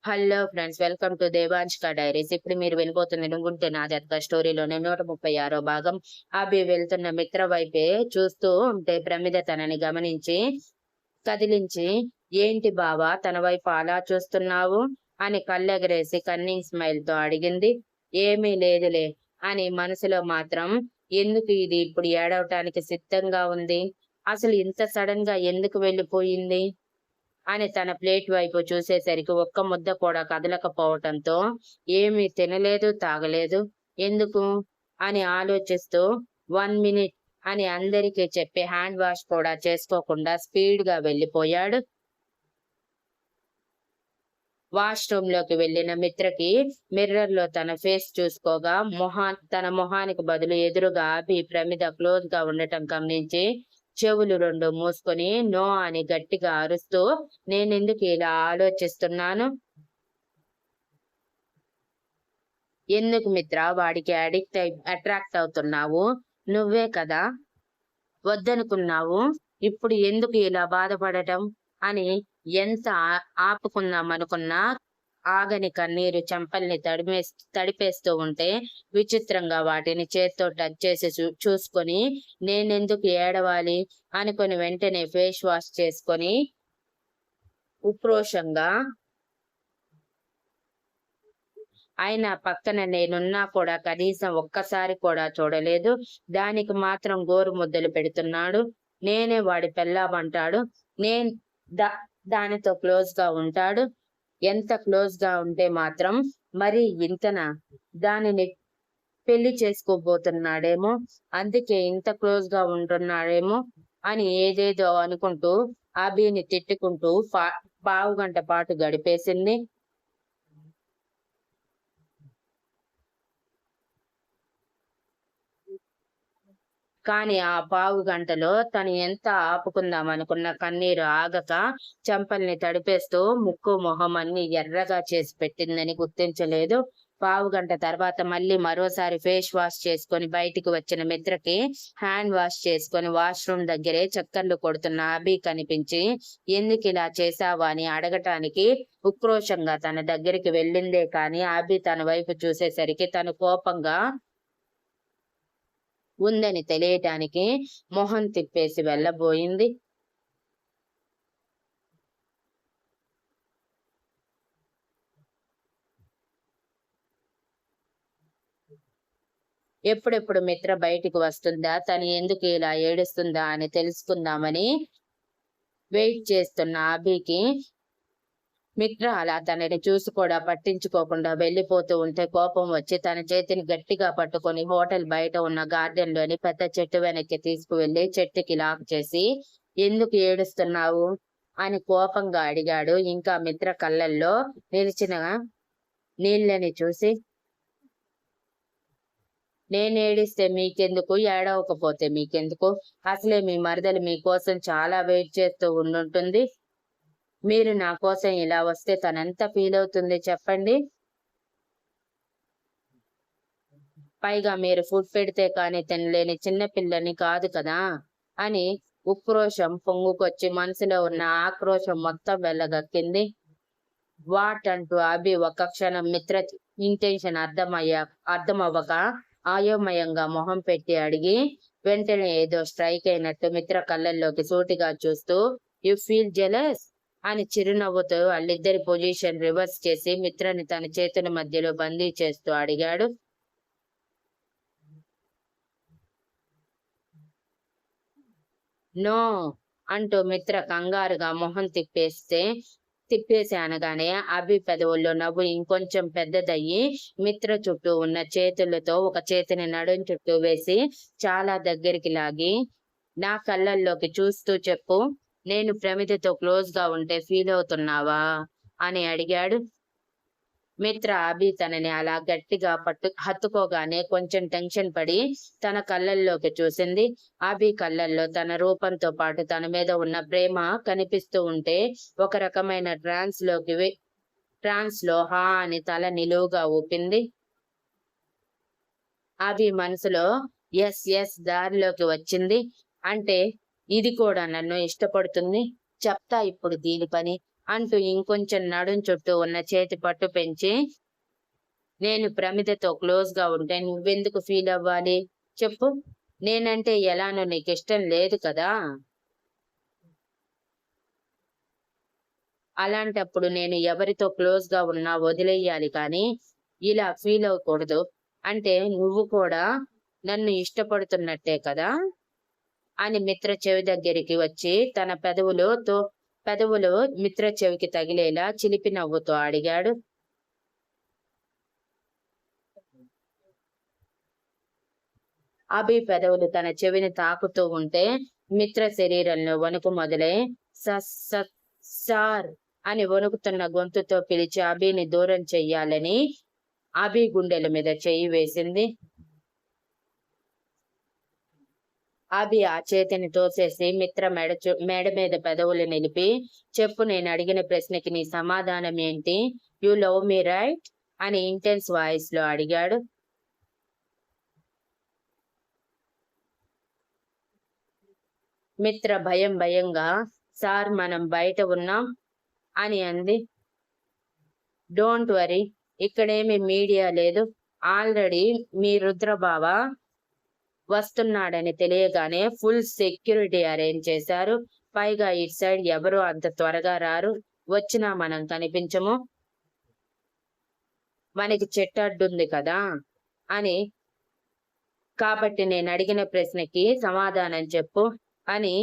Hello friends, welcome to Devanshika diaries. ఇప్పుడు మీరు వినబోతుంది నువ్వుంటే నాది అక్క స్టోరీలోనే 136వ భాగం. అభి వెళ్తున్న మిత్ర వైపే చూస్తూ ఉంటే ప్రమిద తనని గమనించి కదిలించి, ఏంటి బావా తన వైపు అలా చూస్తున్నావు అని కళ్ళెగరేసి కన్నింగ్ స్మైల్ తో అడిగింది. ఏమీ లేదులే అని మనసులో మాత్రం, ఎందుకు ఇది ఇప్పుడు ఏడవటానికి సిద్ధంగా ఉంది, అసలు ఇంత సడన్ గా ఎందుకు వెళ్ళిపోయింది అని తన ప్లేట్ వైపు చూసేసరికి ఒక్క ముద్ద కూడా కదలకపోవటంతో, ఏమీ తినలేదు తాగలేదు ఎందుకు అని ఆలోచిస్తూ 1 మినిట్ అని అందరికీ చెప్పి హ్యాండ్ వాష్ కూడా చేసుకోకుండా స్పీడ్ గా వెళ్ళిపోయాడు. వాష్రూమ్ లోకి వెళ్లిన మిత్రకి మిర్రర్ లో తన ఫేస్ చూసుకోగా తన మొహానికి బదులు ఎదురుగా అభి ప్రమిద క్లోజ్ గా ఉండటం గమనించి చెవులు 2 మూసుకొని నో అని గట్టిగా అరుస్తూ, నేనెందుకు ఇలా ఆలోచిస్తున్నాను, ఎందుకు మిత్ర వాడికి అట్రాక్ట్ అవుతున్నావు, నువ్వే కదా వద్దనుకున్నావు, ఇప్పుడు ఎందుకు ఇలా బాధపడటం అని ఎంత ఆపుకుందామనుకున్నా ఆగని కన్నీరు చెంపల్ని తడిపేస్తూ ఉంటే విచిత్రంగా వాటిని చేత్తో టచ్ చేసి చూసుకొని నేనెందుకు ఏడవాలి అనుకుని వెంటనే ఫేస్ వాష్ చేసుకొని ఉక్రోషంగా, అయినా పక్కన నేనున్నా కూడా కనీసం ఒక్కసారి కూడా చూడలేదు, దానికి మాత్రం గోరు ముద్దలు పెడుతున్నాడు, నేనే వాడి పెళ్ళామంటాడు, నేను దానితో క్లోజ్ గా ఉంటాడు, ఎంత క్లోజ్ గా ఉంటే మాత్రం మరి ఇంతనా, దానిని పెళ్లి చేసుకోబోతున్నాడేమో అందుకే ఇంత క్లోజ్ గా ఉంటున్నాడేమో అని ఏదేదో అనుకుంటూ అభిని తిట్టుకుంటూ పావుగంట పాటు గడిపేసింది. కాని ఆ పావు గంటలో తను ఎంత ఆపుకుందామనుకున్న కన్నీరు ఆగక చెంపల్ని తడిపేస్తూ ముక్కు మొహం అన్ని ఎర్రగా చేసి పెట్టిందని గుర్తించలేదు. పావు గంట తర్వాత మళ్ళీ మరోసారి ఫేస్ వాష్ చేసుకొని బయటికి వచ్చిన మిత్రకి హ్యాండ్ వాష్ చేసుకొని వాష్రూమ్ దగ్గరే చక్కర్లు కొడుతున్న అభి కనిపించి, ఎందుకు ఇలా చేశావా అని అడగటానికి ఉక్రోషంగా తన దగ్గరికి వెళ్ళిందే కాని అభి తన వైపు చూసేసరికి తను కోపంగా ఉందని తెలియటానికి మొహం తిప్పేసి వెళ్ళబోయింది. ఎప్పుడెప్పుడు మిత్ర బయటికి వస్తుందా, తను ఎందుకు ఇలా ఏడుస్తుందా అని తెలుసుకుందామని వెయిట్ చేస్తున్న అభికి మిత్ర అలా తనని చూసి కూడా పట్టించుకోకుండా వెళ్ళిపోతూ ఉంటే కోపం వచ్చి తన చేతిని గట్టిగా పట్టుకొని హోటల్ బయట ఉన్న గార్డెన్ లోని పెద్ద చెట్టు వెనక్కి తీసుకువెళ్లి చెట్టుకి లాక్ చేసి, ఎందుకు ఏడుస్తున్నావు అని కోపంగా అడిగాడు. ఇంకా మిత్ర కళ్ళల్లో నిలిచిన నీళ్ళని చూసి, నేనేడిస్తే మీకెందుకు, ఏడవకపోతే మీకెందుకు, అసలే మీ మరదలు మీకోసం చాలా వెయిట్ చేస్తూ ఉండుంటుంది, మీరు నా కోసం ఇలా వస్తే తనెంత ఫీల్ అవుతుంది చెప్పండి, పైగా మీరు ఫుడ్ పెడితే కానీ తినలేని చిన్నపిల్లని కాదు కదా అని ఉక్రోషం పొంగుకొచ్చి మనసులో ఉన్న ఆక్రోషం మొత్తం వెళ్ళగక్కింది. వాట్ అంటూ అభి ఒక్క క్షణం మిత్ర ఇంటెన్షన్ అర్థమవ్వక అయోమయంగా మొహం పెట్టి అడిగి వెంటనే ఏదో స్ట్రైక్ అయినట్టు మిత్ర కళ్ళల్లోకి సూటిగా చూస్తూ, యు ఫీల్ జెలస్ అని చిరునవ్వుతో వాళ్ళిద్దరి పొజిషన్ రివర్స్ చేసి మిత్రని తన చేతుల మధ్యలో బందీ చేస్తూ అడిగాడు. నో అంటూ మిత్ర కంగారుగా మొహం తిప్పేసి అనగానే అభి పెదవుల్లో నవ్వు ఇంకొంచెం పెద్దదయ్యి మిత్ర చుట్టూ ఉన్న చేతులతో ఒక చేతిని నడుం చుట్టూ వేసి చాలా దగ్గరికి లాగి, నా కళ్ళల్లోకి చూస్తూ చెప్పు, నేను ప్రమిదతో క్లోజ్ గా ఉంటే ఫీల్ అవుతున్నావా అని అడిగాడు. మిత్ర అభి తనని అలా గట్టిగా హత్తుకోగానే కొంచెం టెన్షన్ పడి తన కళ్ళల్లోకి చూసింది. అభి కళ్ళల్లో తన రూపంతో పాటు తన మీద ఉన్న ప్రేమ కనిపిస్తూ ఉంటే ఒక రకమైన ట్రాన్స్ లో హా అని తల నిలువుగా ఊపింది. అభి మనసులో ఎస్ ఎస్ దారిలోకి వచ్చింది, అంటే ఇది కూడా నన్ను ఇష్టపడుతుంది, చెప్తా ఇప్పుడు దీని పని అంటూ ఇంకొంచెం నడుం చుట్టూ ఉన్న చేతి పట్టు పెంచి, నేను ప్రమిదతో క్లోజ్ గా ఉంటే నువ్వెందుకు ఫీల్ అవ్వాలి చెప్పు? నేనంటే ఎలానో నీకిష్టం లేదు కదా? అలాంటప్పుడు నేను ఎవరితో క్లోజ్ గా ఉన్నా వదిలేయాలి కానీ ఇలా ఫీల్ అవ్వకూడదు. అంటే నువ్వు కూడా నన్ను ఇష్టపడుతున్నట్టే కదా? అని మిత్ర చెవి దగ్గరికి వచ్చి తన పెదవులు మిత్ర చెవికి తగిలేలా చిలిపి నవ్వుతో అడిగాడు. అభి పెదవులు తన చెవిని తాకుతూ ఉంటే మిత్ర శరీరంలో వణుకు మొదలై సార్ అని వణుకుతున్న గొంతుతో పిలిచి అభిని దూరం చెయ్యాలని అభి గుండెల మీద చెయ్యి వేసింది. అభి ఆ చేతిని తోసేసి మిత్ర మెడ మీద పెదవులు నిలిపి, చెప్పు, నేను అడిగిన ప్రశ్నకి నీ సమాధానం ఏంటి? యు లవ్ మీ రైట్ అని ఇంటెన్స్ వాయిస్ లో అడిగాడు. మిత్ర భయంగా సార్ మనం బయట ఉన్నాం అని అంది. డోంట్ వరీ, ఇక్కడేమి మీడియా లేదు. ఆల్రెడీ మీ రుద్రబావ వస్తున్నాడని తెలియగానే ఫుల్ సెక్యూరిటీ అరేంజ్ చేశారు. పైగా ఇటు సైడ్ ఎవరు అంత త్వరగా రారు. వచ్చినా మనం కనిపించము. మనకి చెట్టడ్డుంది కదా అని. కాబట్టి నేను అడిగిన ప్రశ్నకి సమాధానం చెప్పు అని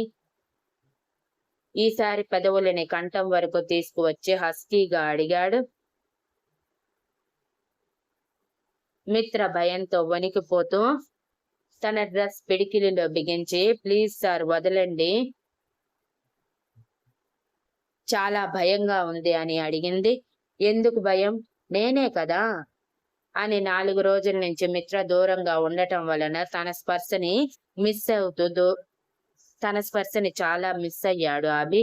ఈసారి పెదవులని కంఠం వరకు తీసుకువచ్చి హస్కీగా అడిగాడు. మిత్ర భయంతో వణికిపోతూ తన డ్రెస్ పిడికిలిలో బిగించి, ప్లీజ్ సార్ వదలండి, చాలా భయంగా ఉంది అని అడిగింది. ఎందుకు భయం? నేనే కదా అని 4 రోజుల నుంచి మిత్ర దూరంగా ఉండటం వలన తన స్పర్శని చాలా మిస్ అయ్యాడు అభి.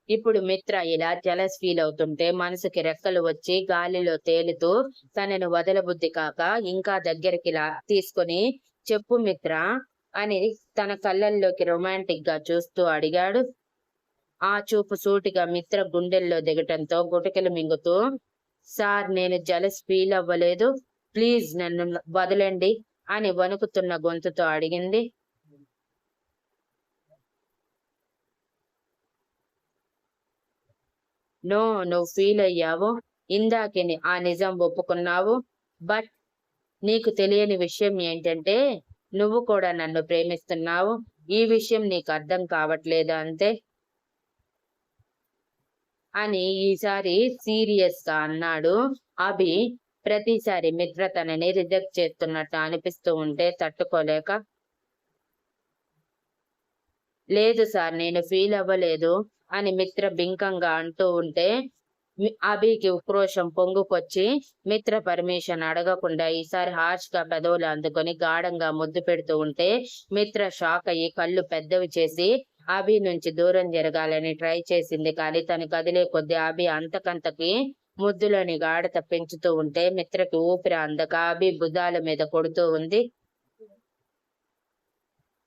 ఇప్పుడు మిత్ర ఇలా జలస్ ఫీల్ అవుతుంటే మనసుకి రెక్కలు వచ్చి గాలిలో తేలుతూ తనను వదలబుద్ధి కాక ఇంకా దగ్గరికి తీసుకుని, చెప్పు మిత్ర అని తన కళ్ళల్లోకి రొమాంటిక్ గా చూస్తూ అడిగాడు. ఆ చూపు సూటిగా మిత్ర గుండెల్లో దిగటంతో గుటకలు మింగుతూ, సార్ నేను జలస్ ఫీల్ అవ్వలేదు, ప్లీజ్ నన్ను వదలండి అని వణుకుతున్న గొంతుతో అడిగింది. నో, నువ్వు ఫీల్ అయ్యావు. ఇందాకే ఆ నిజం ఒప్పుకున్నావు. బట్ నీకు తెలియని విషయం ఏంటంటే నువ్వు కూడా నన్ను ప్రేమిస్తున్నావు. ఈ విషయం నీకు అర్థం కావట్లేదు అంతే అని ఈసారి సీరియస్ గా అన్నాడు అభి. ప్రతిసారి మిత్ర తనని రిజెక్ట్ చేస్తున్నట్టు అనిపిస్తూ ఉంటే తట్టుకోలేక, లేదు సార్ నేను ఫీల్ అవ్వలేదు అని మిత్ర బింకంగా అంటూ ఉంటే అభికి ఉక్రోషం పొంగుకొచ్చి మిత్ర పర్మిషన్ అడగకుండా ఈసారి హార్ష్ గా పెదవులు అందుకొని గాఢంగా ముద్దు పెడుతూ ఉంటే మిత్ర షాక్ అయ్యి కళ్ళు పెద్దవి చేసి అభి నుంచి దూరం జరగాలని ట్రై చేసింది. కానీ తను కదిలే కొద్దీ అభి అంతకంతకి ముద్దులోని గాఢత పెంచుతూ ఉంటే మిత్రకి ఊపిరి అందక అభి భుజాల మీద కొడుతూ ఉంది.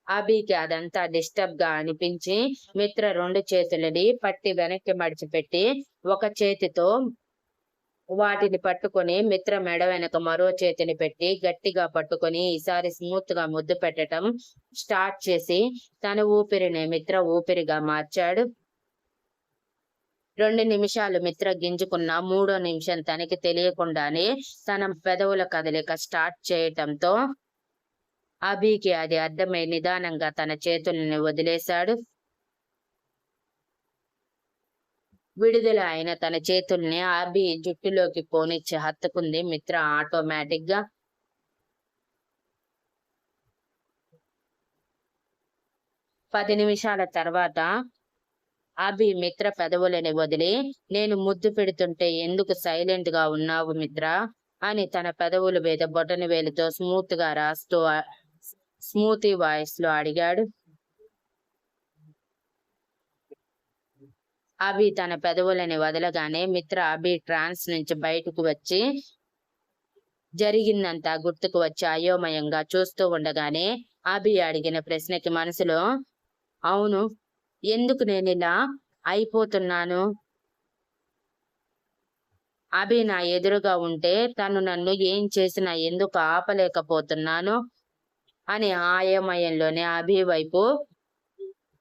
అభికి అదంతా డిస్టర్బ్ గా అనిపించి మిత్ర 2 చేతులని పట్టి వెనక్కి మడిచిపెట్టి ఒక చేతితో వాటిని పట్టుకొని మిత్ర మెడ వెనక మరో చేతిని పెట్టి గట్టిగా పట్టుకొని ఈసారి స్మూత్ గా ముద్దు పెట్టడం స్టార్ట్ చేసి తన ఊపిరిని మిత్ర ఊపిరిగా మార్చాడు. 2 నిమిషాలు మిత్ర గింజుకున్న 3వ నిమిషం తనకి తెలియకుండానే తన పెదవుల కదలిక స్టార్ట్ చేయటంతో అభికి అది అర్థమై నిదానంగా తన చేతుల్ని వదిలేశాడు. విడుదల అయిన తన చేతుల్ని అభి జుట్టులోకి పోనిచ్చి హత్తుకుంది మిత్ర ఆటోమేటిక్ గా. పది నిమిషాల తర్వాత అభి మిత్ర పెదవులని వదిలి, నేను ముద్దు పెడుతుంటే ఎందుకు సైలెంట్ గా ఉన్నావు మిత్ర అని తన పెదవుల మీద బొటన వేలుతో స్మూత్ గా రాస్తూ స్మూతీ వాయిస్ లో అడిగాడు. అభి తన పెదవులని వదలగానే మిత్ర అభి ట్రాన్స్ నుంచి బయటకు వచ్చి జరిగిందంతా గుర్తుకు వచ్చి అయోమయంగా చూస్తూ ఉండగానే అభి అడిగిన ప్రశ్నకి మనసులో అవును ఎందుకు నేను ఇలా అయిపోతున్నాను? అభి నా ఎదురుగా ఉంటే తను నన్ను ఏం చేసినా ఎందుకు ఆపలేకపోతున్నాను అని ఆయమయంలోనే అభి వైపు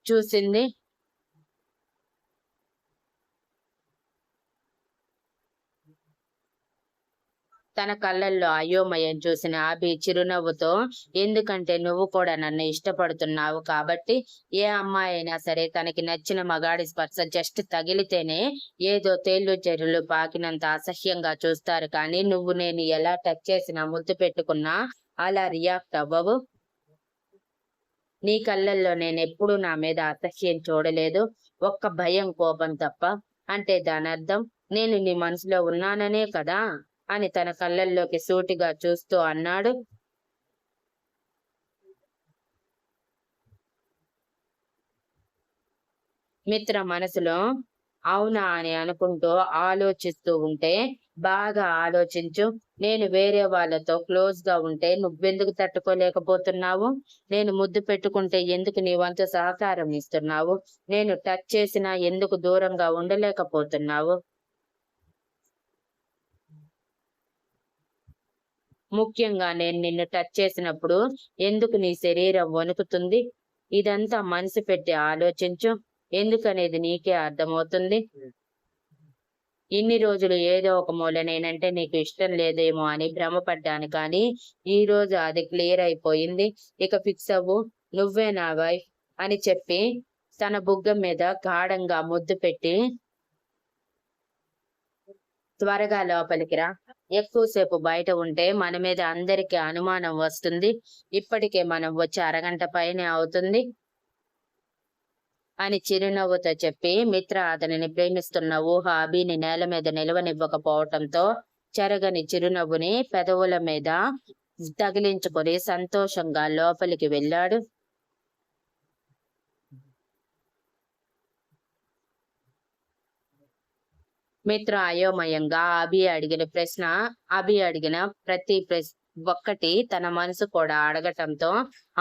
చూసింది. తన కళ్ళల్లో అయోమయం చూసిన అభి చిరునవ్వుతో, ఎందుకంటే నువ్వు కూడా నన్ను ఇష్టపడుతున్నావు కాబట్టి ఏ అమ్మాయి అయినా సరే తనకి నచ్చిన మగాడి స్పర్శ జస్ట్ తగిలితేనే ఏదో తేళ్లు చెరులు పాకినంత అసహ్యంగా చూస్తారు, కానీ నువ్వు నేను ఎలా టచ్ చేసినా ముద్దు పెట్టుకున్నా అలా రియాక్ట్ అవ్వవు. నీ కళ్ళల్లో నేనెప్పుడూ నా మీద అసహ్యం చూడలేదు. ఒక్క భయం, కోపం తప్ప. అంటే దానర్థం నేను నీ మనసులో ఉన్నాననే కదా అని తన కళ్ళల్లోకి సూటిగా చూస్తూ అన్నాడు. మిత్ర మనసులో అవునా అని అనుకుంటూ ఆలోచిస్తూ ఉంటే, బాగా ఆలోచించు. నేను వేరే వాళ్ళతో క్లోజ్ గా ఉంటే నువ్వెందుకు తట్టుకోలేకపోతున్నావు? నేను ముద్దు పెట్టుకుంటే ఎందుకు నీ వంతు సహకారం ఇస్తున్నావు? నేను టచ్ చేసినా ఎందుకు దూరంగా ఉండలేకపోతున్నావు? ముఖ్యంగా నేను నిన్ను టచ్ చేసినప్పుడు ఎందుకు నీ శరీరం వణుకుతుంది? ఇదంతా మనసు పెట్టి ఆలోచించు. ఎందుకనేది నీకే అర్థమవుతుంది. ఇన్ని రోజులు ఏదో ఒక మూల నేనంటే నీకు ఇష్టం లేదేమో అని భ్రమపడ్డాను, కానీ ఈ రోజు అది క్లియర్ అయిపోయింది. ఇక ఫిక్స్ అవ్వు, నువ్వే నా వైఫ్ అని చెప్పి తన బుగ్గ మీద గాఢంగా ముద్దు పెట్టి, త్వరగా లోపలికి రా. ఎక్కువసేపు బయట ఉంటే మన మీద అందరికీ అనుమానం వస్తుంది. ఇప్పటికే మనం వచ్చి అరగంట పైనే అవుతుంది అని చిరునవ్వుతో చెప్పి, మిత్ర అతనిని ప్రేమిస్తున్న ఊహ అభిని నేల మీద నిలవనివ్వకపోవటంతో చెరగని చిరునవ్వుని పెదవుల మీద తగిలించుకొని సంతోషంగా లోపలికి వెళ్ళాడు. మిత్ర అయోమయంగా అభి అడిగిన ప్రతి ఒక్కటి తన మనసు కూడా అడగటంతో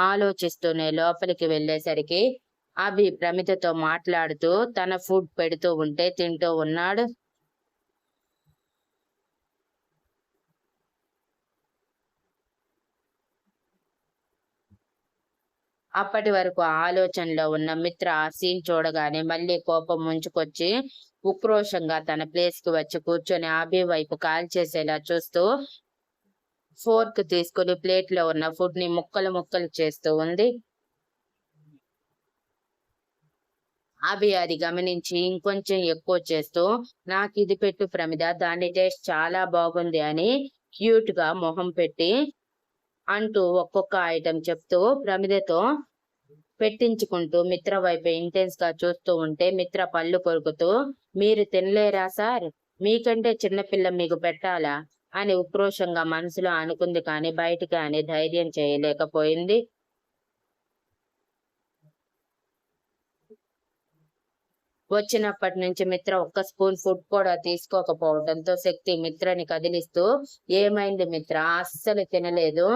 ఆలోచిస్తూనే లోపలికి వెళ్ళేసరికి అభి ప్రమితతో మాట్లాడుతూ తన ఫుడ్ పెడుతూ ఉంటే తింటూ ఉన్నాడు. అప్పటి వరకు ఆలోచనలో ఉన్న మిత్ర ఆ సీన్ చూడగానే మళ్ళీ కోపం ముంచుకొచ్చి ఉక్రోషంగా తన ప్లేస్ కి వచ్చి కూర్చొని అభి వైపు కాల్చేసేలా చూస్తూ ఫోర్క్ తీసుకుని ప్లేట్ లో ఉన్న ఫుడ్ ని ముక్కలు ముక్కలు చేస్తూ ఉంది. అభి అది గమనించి ఇంకొంచెం ఎక్కువ చేస్తూ, నాకు ఇది పెట్టు ప్రమిద, దాని టేస్ట్ చాలా బాగుంది అని క్యూట్ గా మొహం పెట్టి అంటూ ఒక్కొక్క ఐటెం చెప్తూ ప్రమిదతో పెట్టించుకుంటూ మిత్ర వైపు ఇంటెన్స్ గా చూస్తూ ఉంటే మిత్ర పళ్ళు కొరుకుతూ, మీరు తినలేరా సార్? మీకంటే చిన్నపిల్ల మీకు పెట్టాలా అని ఉక్రోషంగా మనసులో అనుకుంది, కానీ బయటికి అని ధైర్యం చేయలేకపోయింది. వచ్చినప్పటి నుంచి మిత్ర ఒక్క స్పూన్ ఫుడ్ కూడా తీసుకోకపోవడంతో శక్తి మిత్రని కదిలిస్తూ, ఏమైంది మిత్ర, అస్సలు తినలేదు?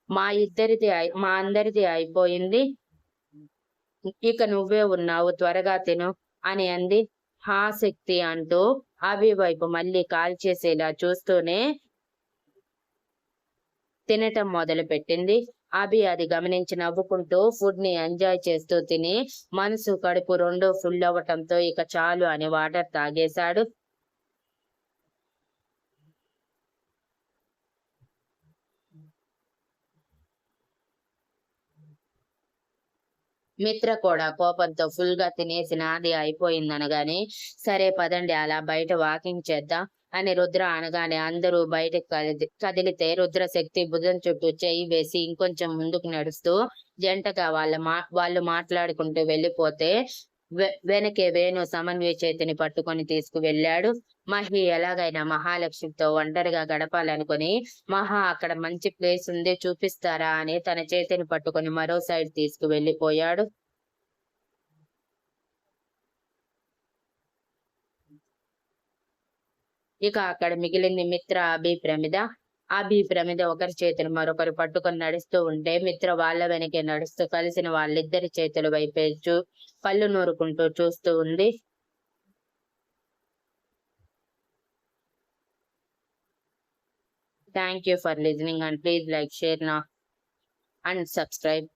మా అందరిది అయిపోయింది, ఇక నువ్వే ఉన్నావు, త్వరగా తిను అని అంది. హా శక్తి అంటూ అభి వైపు మళ్ళీ కాల్చేసేలా చూస్తూనే తినటం మొదలు పెట్టింది. అభి అది గమనించి నవ్వుకుంటూ ఫుడ్ ని ఎంజాయ్ చేస్తూ తిని మనసు కడుపు రెండూ ఫుల్ అవ్వటంతో ఇక చాలు అని వాటర్ తాగేశాడు. మిత్ర కూడా కోపంతో ఫుల్ గా తినేసి నాది అయిపోయిందనగానే, సరే పదండి అలా బయట వాకింగ్ చేద్దాం అని రుద్ర అనగానే అందరూ బయటకు కదిలితే రుద్ర శక్తి భుజం చుట్టూ చెయ్యి వేసి ఇంకొంచెం ముందుకు నడుస్తూ జంటగా వాళ్ళు మాట్లాడుకుంటూ వెళ్ళిపోతే వెనకే వేణు సమన్వయ చేతిని పట్టుకొని తీసుకువెళ్ళాడు. మహి ఎలాగైనా మహాలక్ష్మితో ఒంటరిగా గడపాలనుకుని, మహా అక్కడ మంచి ప్లేస్ ఉంది చూపిస్తారా అని తన చేతిని పట్టుకొని మరో సైడ్ తీసుకువెళ్ళిపోయాడు. ఇక అక్కడ మిగిలింది మిత్ర, అభి, ప్రమిద. అభి, ప్రమిద ఒకరి చేతులు మరొకరు పట్టుకొని నడుస్తూ ఉంటే మిత్ర వాళ్ళ వెనకే నడుస్తూ కలిసిన వాళ్ళిద్దరి చేతుల వైపే కళ్ళు నూరుకుంటూ చూస్తూ ఉంది. Thank you for listening and please like, share నా అండ్ సబ్స్క్రైబ్.